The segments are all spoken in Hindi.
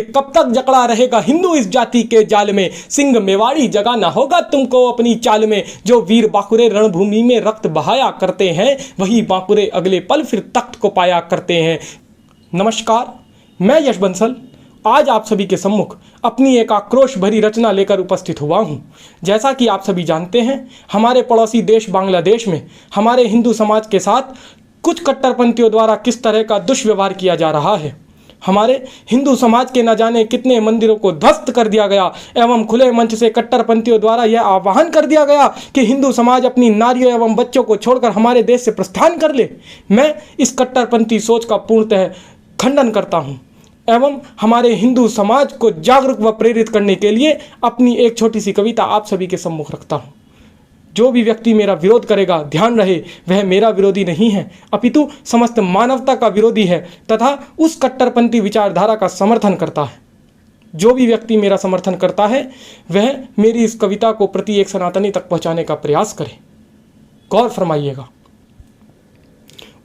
कब तक जकड़ा रहेगा हिंदू इस जाति के जाल में। सिंह मेवाड़ी जगाना होगा तुमको अपनी चाल में। जो वीर बांकुरे रणभूमि में रक्त बहाया करते हैं, वही बांकुरे अगले पल फिर तख्त को पाया करते हैं। नमस्कार, मैं यश बंसल आज आप सभी के सम्मुख अपनी एक आक्रोश भरी रचना लेकर उपस्थित हुआ हूं। जैसा कि आप सभी जानते हैं, हमारे पड़ोसी देश बांग्लादेश में हमारे हिंदू समाज के साथ कुछ कट्टरपंथियों द्वारा किस तरह का दुष्व्यवहार किया जा रहा है। हमारे हिंदू समाज के न जाने कितने मंदिरों को ध्वस्त कर दिया गया एवं खुले मंच से कट्टरपंथियों द्वारा यह आह्वान कर दिया गया कि हिंदू समाज अपनी नारियों एवं बच्चों को छोड़कर हमारे देश से प्रस्थान कर ले। मैं इस कट्टरपंथी सोच का पूर्णतः खंडन करता हूं एवं हमारे हिंदू समाज को जागरूक व प्रेरित करने के लिए अपनी एक छोटी सी कविता आप सभी के सम्मुख रखता हूं। जो भी व्यक्ति मेरा विरोध करेगा, ध्यान रहे वह मेरा विरोधी नहीं है, अपितु समस्त मानवता का विरोधी है तथा उस कट्टरपंथी विचारधारा का समर्थन करता है। जो भी व्यक्ति मेरा समर्थन करता है वह मेरी इस कविता को प्रति एक सनातनी तक पहुंचाने का प्रयास करे। गौर फरमाइएगा।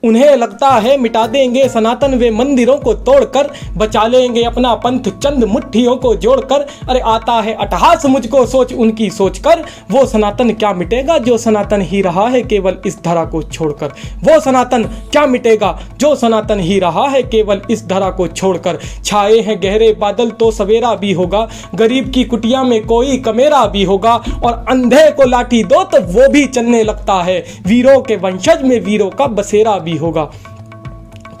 उन्हें लगता है मिटा देंगे सनातन वे मंदिरों को तोड़कर, बचा लेंगे अपना पंथ चंद मुट्ठियों को जोड़कर। अरे आता है अटहास मुझको सोच उनकी सोच कर, वो सनातन क्या मिटेगा जो सनातन ही रहा है केवल इस धरा को छोड़कर। वो सनातन क्या मिटेगा जो सनातन ही रहा है केवल इस धरा को छोड़कर। छाए हैं गहरे बादल तो सवेरा भी होगा, गरीब की कुटिया में कोई कमेरा भी होगा। और अंधे को लाठी दो तो वो भी चलने लगता है, वीरों के वंशज में वीरों का बसेरा भी होगा।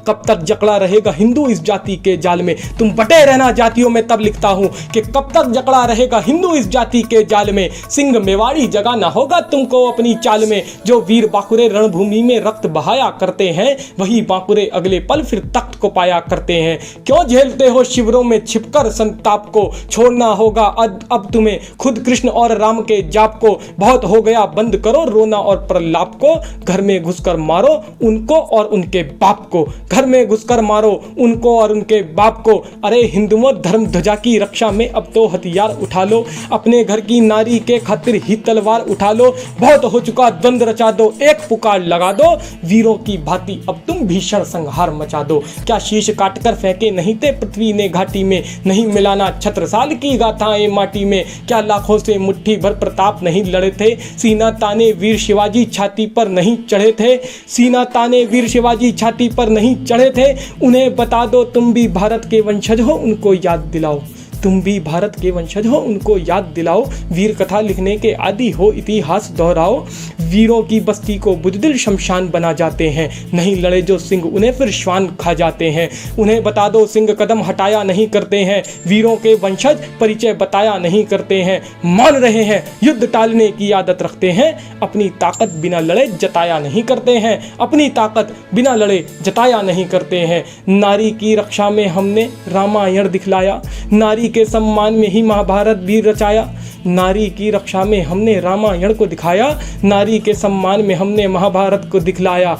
कब तक जकड़ा रहेगा हिंदू इस जाति के जाल में। तुम बटे रहना जातियों में तब लिखता हूं कि कब तक जकड़ा रहेगा हिंदू इस जाति के जाल में। सिंह मेवाड़ी जगाना होगा तुमको अपनी चाल में। जो वीर बांकुरे रणभूमि में रक्त बहाया करते हैं, वही बांकुरे अगले पल फिर तख्त को पाया करते हैं। क्यों झेलते हो शिविरों में छिपकर संताप को, छोड़ना होगा अब तुम्हें खुद कृष्ण और राम के जाप को। बहुत हो गया, बंद करो रोना और प्रलाप को, घर में घुसकर मारो उनको और उनके बाप को। घर में घुसकर मारो उनको और उनके बाप को। अरे हिंदुओं, धर्म ध्वजा की रक्षा में अब तो हथियार उठा लो, अपने घर की नारी के खातिर ही तलवार उठा लो। बहुत हो चुका द्वंद रचा दो, एक पुकार लगा दो, वीरों की भांति अब तुम भीषण संहार मचा दो। क्या शीश काटकर फेंके नहीं थे पृथ्वी ने घाटी में, नहीं मिलाना छत्रसाल की गाथाएं माटी में। क्या लाखों से मुट्ठी भर प्रताप नहीं लड़े थे, सीना ताने वीर शिवाजी छाती पर नहीं चढ़े थे। सीना ताने वीर शिवाजी छाती पर नहीं चढ़े थे। उन्हें बता दो तुम भी भारत के वंशज हो, उनको याद दिलाओ। तुम भी भारत के वंशज हो, उनको याद दिलाओ। वीर कथा लिखने के आदि हो, इतिहास दोहराओ। वीरों की बस्ती को बुजदिल शमशान बना जाते हैं, नहीं लड़े जो सिंह उन्हें फिर श्वान खा जाते हैं। उन्हें बता दो सिंह कदम हटाया नहीं करते हैं, वीरों के वंशज परिचय बताया नहीं करते हैं। मान रहे हैं युद्ध टालने की आदत रखते हैं, अपनी ताकत बिना लड़े जताया नहीं करते हैं। अपनी ताकत बिना लड़े जताया नहीं करते हैं। नारी की रक्षा में हमने रामायण दिखलाया, नारी के सम्मान में ही महाभारत भी रचाया। नारी की रक्षा में हमने रामायण को दिखाया, नारी के सम्मान में हमने महाभारत को दिखलाया।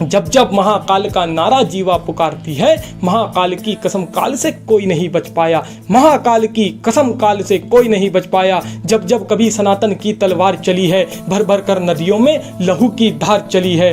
जब जब महाकाल का नारा जीवा पुकारती है, महाकाल की कसम काल से कोई नहीं बच पाया। महाकाल की कसम काल से कोई नहीं बच पाया। जब जब कभी सनातन की तलवार चली है, भर भर कर नदियों में लहू की धार चली है।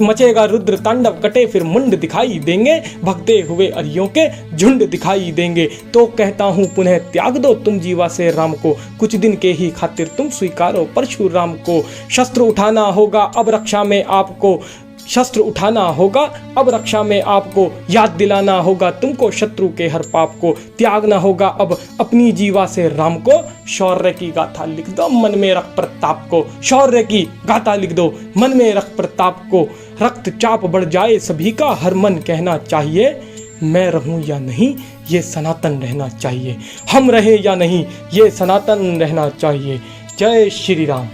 मचेगा रुद्र तांडव, कटे फिर मुंड दिखाई देंगे, भगते हुए अरियों के झुंड दिखाई देंगे। तो कहता हूँ पुनः त्याग दो तुम जीवा से राम को, कुछ दिन के ही खातिर तुम स्वीकारो परशुराम को। शस्त्र उठाना होगा अब रक्षा में आपको, शस्त्र उठाना होगा अब रक्षा में आपको। याद दिलाना होगा तुमको शत्रु के हर पाप को, त्यागना होगा अब अपनी जीवा से राम को। शौर्य की गाथा लिख दो मन में रख प्रताप को, शौर्य की गाथा लिख दो मन में रख प्रताप को। रक्तचाप बढ़ जाए सभी का, हर मन कहना चाहिए मैं रहूं या नहीं ये सनातन रहना चाहिए। हम रहे या नहीं ये सनातन रहना चाहिए। जय श्री राम।